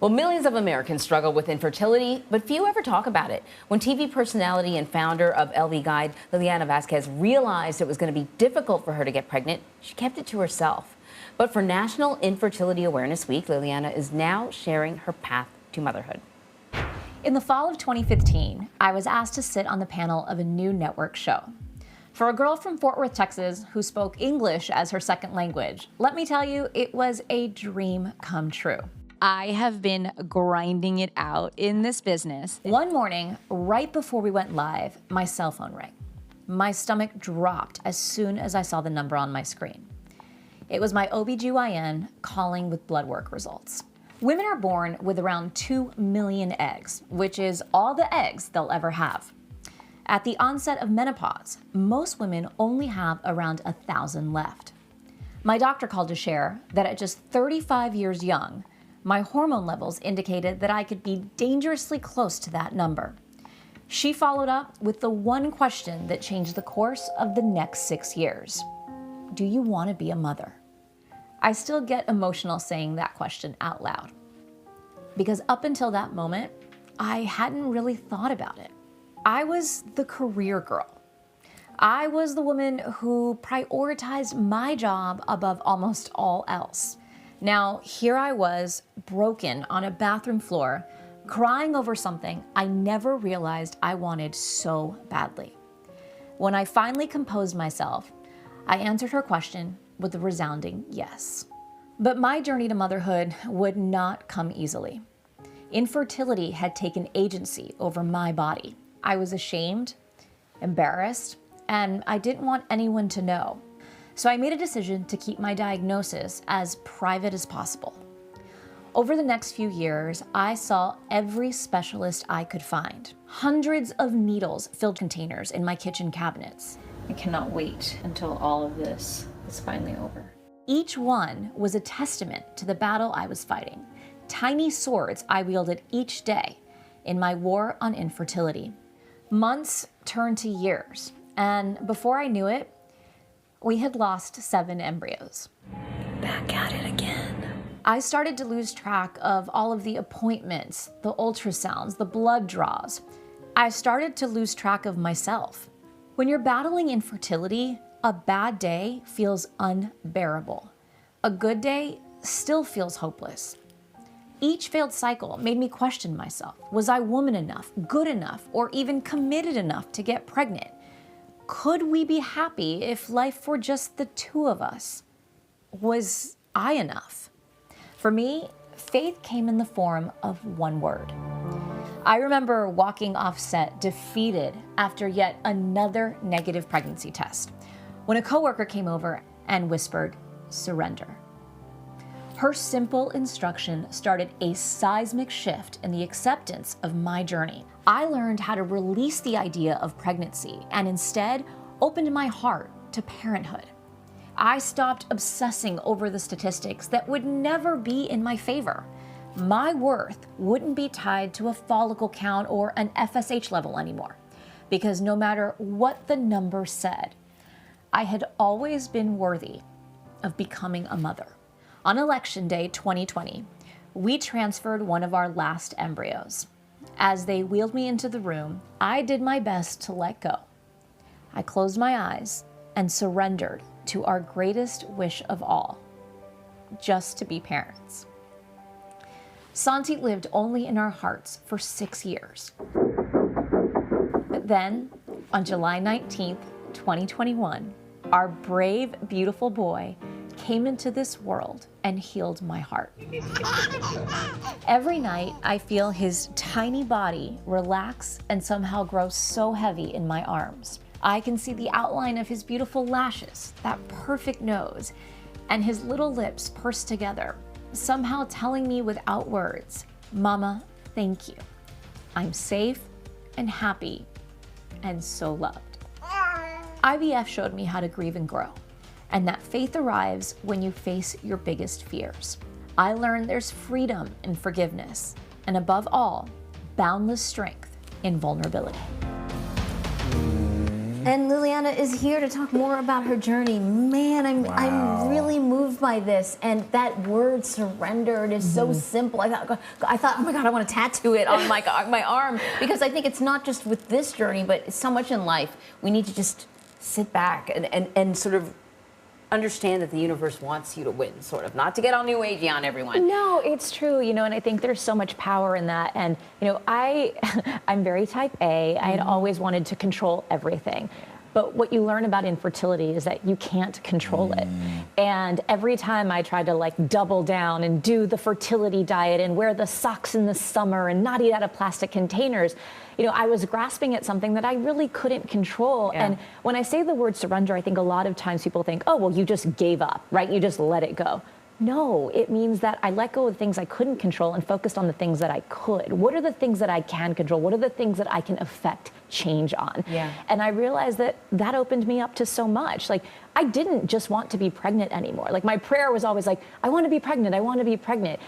Well, millions of Americans struggle with infertility, but few ever talk about it. When TV personality and founder of LV Guide, Lilliana Vazquez, realized it was going to be difficult for her to get pregnant, she kept it to herself. But for National Infertility Awareness Week, Lilliana is now sharing her path to motherhood. In the fall of 2015, I was asked to sit on the panel of a new network show. For a girl from Fort Worth, Texas, who spoke English as her second language, let me tell you, it was a dream come true. I have been grinding it out in this business. One morning, right before we went live, my cell phone rang. My stomach dropped as soon as I saw the number on my screen. It was my OBGYN calling with blood work results. Women are born with around 2 million eggs, which is all the eggs they'll ever have. At the onset of menopause, most women only have around 1,000 left. My doctor called to share that at just 35 years young, my hormone levels indicated that I could be dangerously close to that number. She followed up with the one question that changed the course of the next 6 years. Do you want to be a mother? I still get emotional saying that question out loud, because up until that moment, I hadn't really thought about it. I was the career girl. I was the woman who prioritized my job above almost all else. Now, here I was, broken on a bathroom floor, crying over something I never realized I wanted so badly. When I finally composed myself, I answered her question with a resounding yes. But my journey to motherhood would not come easily. Infertility had taken agency over my body. I was ashamed, embarrassed, and I didn't want anyone to know. So I made a decision to keep my diagnosis as private as possible. Over the next few years, I saw every specialist I could find. Hundreds of needles filled containers in my kitchen cabinets. I cannot wait until all of this is finally over. Each one was a testament to the battle I was fighting, tiny swords I wielded each day in my war on infertility. Months turned to years, and before I knew it, we had lost 7 embryos. Back at it again. I started to lose track of all of the appointments, the ultrasounds, the blood draws. I started to lose track of myself. When you're battling infertility, a bad day feels unbearable. A good day still feels hopeless. Each failed cycle made me question myself. Was I woman enough, good enough, or even committed enough to get pregnant? Could we be happy if life were just the two of us? Was I enough? For me, faith came in the form of one word. I remember walking off set defeated after yet another negative pregnancy test, when a coworker came over and whispered, "Surrender." Her simple instruction started a seismic shift in the acceptance of my journey. I learned how to release the idea of pregnancy and instead opened my heart to parenthood. I stopped obsessing over the statistics that would never be in my favor. My worth wouldn't be tied to a follicle count or an FSH level anymore, because no matter what the number said, I had always been worthy of becoming a mother. On Election Day 2020, we transferred one of our last embryos. As they wheeled me into the room, I did my best to let go. I closed my eyes and surrendered to our greatest wish of all, just to be parents. Santi lived only in our hearts for 6 years. But then, on July 19th, 2021, our brave, beautiful boy came into this world and healed my heart. Every night, I feel his tiny body relax and somehow grow so heavy in my arms. I can see the outline of his beautiful lashes, that perfect nose, and his little lips pursed together, somehow telling me without words, "Mama, thank you. I'm safe and happy and so loved." IVF showed me how to grieve and grow, and that faith arrives when you face your biggest fears. I learned there's freedom in forgiveness, and above all, boundless strength in vulnerability. And Lilliana is here to talk more about her journey. Man, I'm really moved by this. And that word surrender, it is so simple. I thought, oh my God, I want to tattoo it on my arm, because I think it's not just with this journey, but it's so much in life. We need to just sit back and sort of understand that the universe wants you to win, sort of, not to get all new agey on everyone. No, it's true, and I think there's so much power in that. And, I'm very type A. I had always wanted to control everything. But what you learn about infertility is that you can't control it. And every time I tried to double down and do the fertility diet and wear the socks in the summer and not eat out of plastic containers, I was grasping at something that I really couldn't control. Yeah. And when I say the word surrender, I think a lot of times people think, oh, well, you just gave up, right? You just let it go. No, it means that I let go of the things I couldn't control and focused on the things that I could. What are the things that I can control? What are the things that I can affect change on? Yeah. And I realized that opened me up to so much. I didn't just want to be pregnant anymore. My prayer was always I want to be pregnant. I want to be pregnant.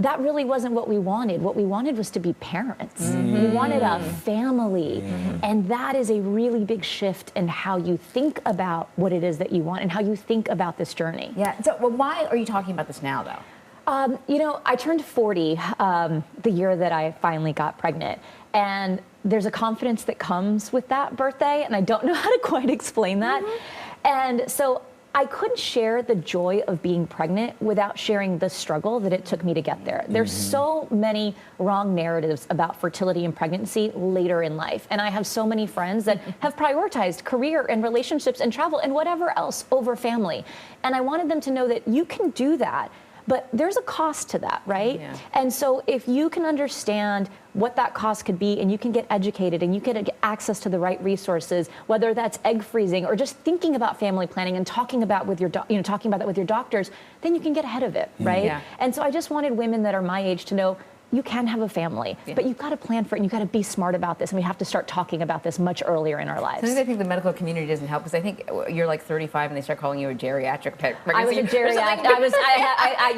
That really wasn't what we wanted. What we wanted was to be parents. We wanted a family. And that is a really big shift in how you think about what it is that you want and how you think about this journey. Yeah. So why are you talking about this now, though? I turned 40 the year that I finally got pregnant. And there's a confidence that comes with that birthday. And I don't know how to quite explain that. And so I couldn't share the joy of being pregnant without sharing the struggle that it took me to get there. There's so many wrong narratives about fertility and pregnancy later in life. And I have so many friends that have prioritized career and relationships and travel and whatever else over family. And I wanted them to know that you can do that, but there's a cost to that, right? Yeah. And so if you can understand what that cost could be, and you can get educated and you can get access to the right resources, whether that's egg freezing or just thinking about family planning and talking about with your talking about that with your doctors, then you can get ahead of it, right? Yeah. And so I just wanted women that are my age to know you can have a family, but you've got to plan for it and you've got to be smart about this. And we have to start talking about this much earlier in our lives. Sometimes I think the medical community doesn't help, because I think you're 35 and they start calling you a geriatric pregnancy. I was a geriatric.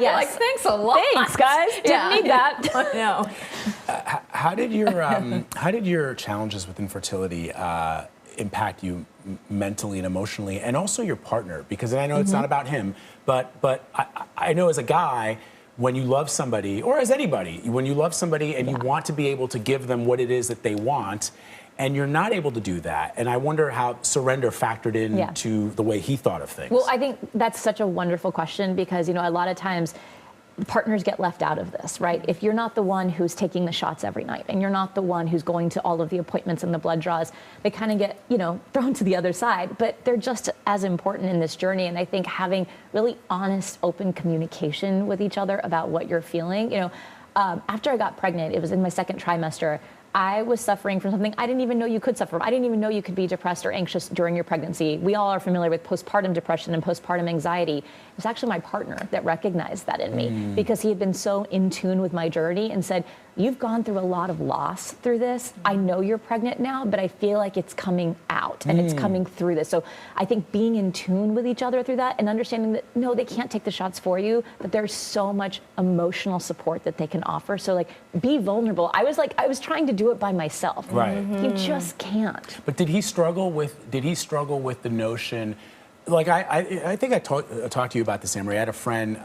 Yes. You're thanks a lot. Thanks, guys. Didn't need that. I know. How did your challenges with infertility impact you mentally and emotionally, and also your partner? Because I know it's not about him, but I know as a guy, when you love somebody, or as anybody, when you love somebody and you want to be able to give them what it is that they want, and you're not able to do that. And I wonder how surrender factored into the way he thought of things. Well, I think that's such a wonderful question, because, a lot of times partners get left out of this, right? If you're not the one who's taking the shots every night and you're not the one who's going to all of the appointments and the blood draws, they kind of get, thrown to the other side. But they're just as important in this journey. And I think having really honest, open communication with each other about what you're feeling. After I got pregnant, it was in my second trimester, I was suffering from something I didn't even know you could suffer from. I didn't even know you could be depressed or anxious during your pregnancy. We all are familiar with postpartum depression and postpartum anxiety. It was actually my partner that recognized that in me, because he had been so in tune with my journey and said, you've gone through a lot of loss through this. I know you're pregnant now, but I feel like it's coming out and it's coming through this. So I think being in tune with each other through that and understanding that, no, they can't take the shots for you, but there's so much emotional support that they can offer. So be vulnerable. I was trying to do it by myself. Right. You just can't. But did he struggle with the notion? I think I talked to you about this, Amory. I had a friend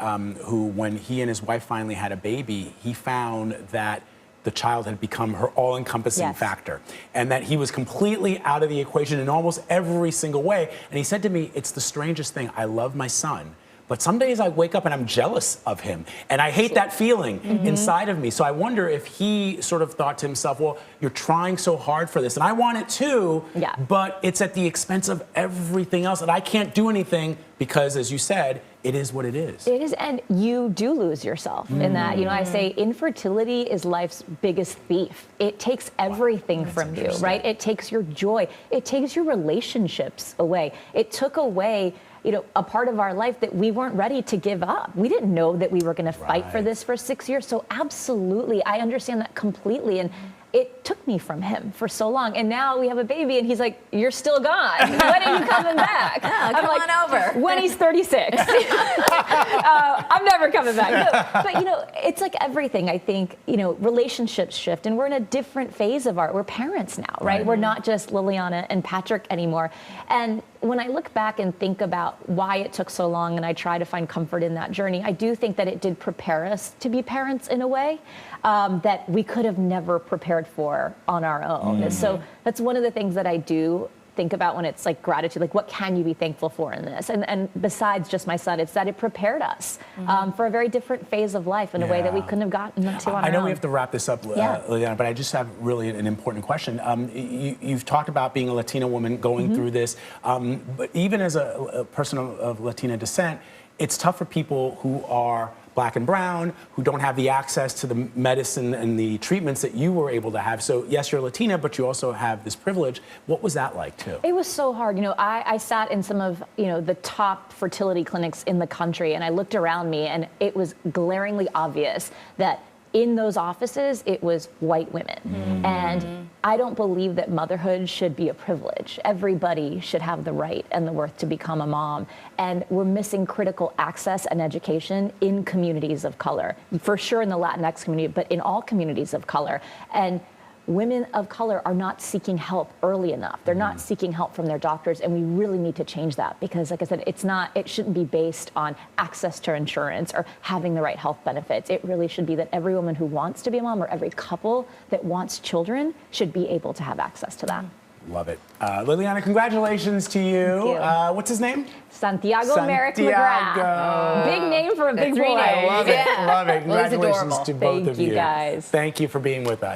who, when he and his wife finally had a baby, he found that the child had become her all-encompassing factor, and that he was completely out of the equation in almost every single way. And he said to me, it's the strangest thing. I love my son, but some days I wake up and I'm jealous of him, and I hate that feeling inside of me. So I wonder if he sort of thought to himself, well, you're trying so hard for this, and I want it too, but it's at the expense of everything else, and I can't do anything because, as you said, it is what it is. It is, and you do lose yourself in that. I say infertility is life's biggest thief. It takes everything from you, right? It takes your joy. It takes your relationships away. It took away a part of our life that we weren't ready to give up. We didn't know that we were going to fight for this for 6 years. So absolutely, I understand that completely. And it took me from him for so long. And now we have a baby and he's like, you're still gone. When are you coming back? Come on over. When he's 36. I'm never coming back. No, but, you know, it's like everything. I think, you know, relationships shift and we're in a different phase of we're parents now, right? We're not just Lilliana and Patrick anymore. And when I look back and think about why it took so long and I try to find comfort in that journey, I do think that it did prepare us to be parents in a way that we could have never prepared for on our own. And so that's one of the things that I do think about when it's like gratitude, like what can you be thankful for in this? And besides just my son, it's that it prepared us for a very different phase of life in a way that we couldn't have gotten to on our own. I know we have to wrap this up, Lilliana, but I just have really an important question. You've talked about being a Latina woman going through this, but even as a person of Latina descent, it's tough for people who are Black and brown, who don't have the access to the medicine and the treatments that you were able to have. So yes, you're Latina, but you also have this privilege. What was that like too? It was so hard. You know, I sat in some of, you know, the top fertility clinics in the country and I looked around me and it was glaringly obvious that in those offices, it was white women. And I don't believe that motherhood should be a privilege. Everybody should have the right and the worth to become a mom. And we're missing critical access and education in communities of color, for sure in the Latinx community, but in all communities of color. And women of color are not seeking help early enough. They're not seeking help from their doctors, and we really need to change that because, like I said, it shouldn't be based on access to insurance or having the right health benefits. It really should be that every woman who wants to be a mom or every couple that wants children should be able to have access to that. Love it. Lilliana, congratulations to you. Thank you. What's his name? Santiago Merrick McGrath. Big name for a big boy. I love it. Love it. Well, he's Congratulations adorable. to both of you. Thank you, guys. Thank you for being with us.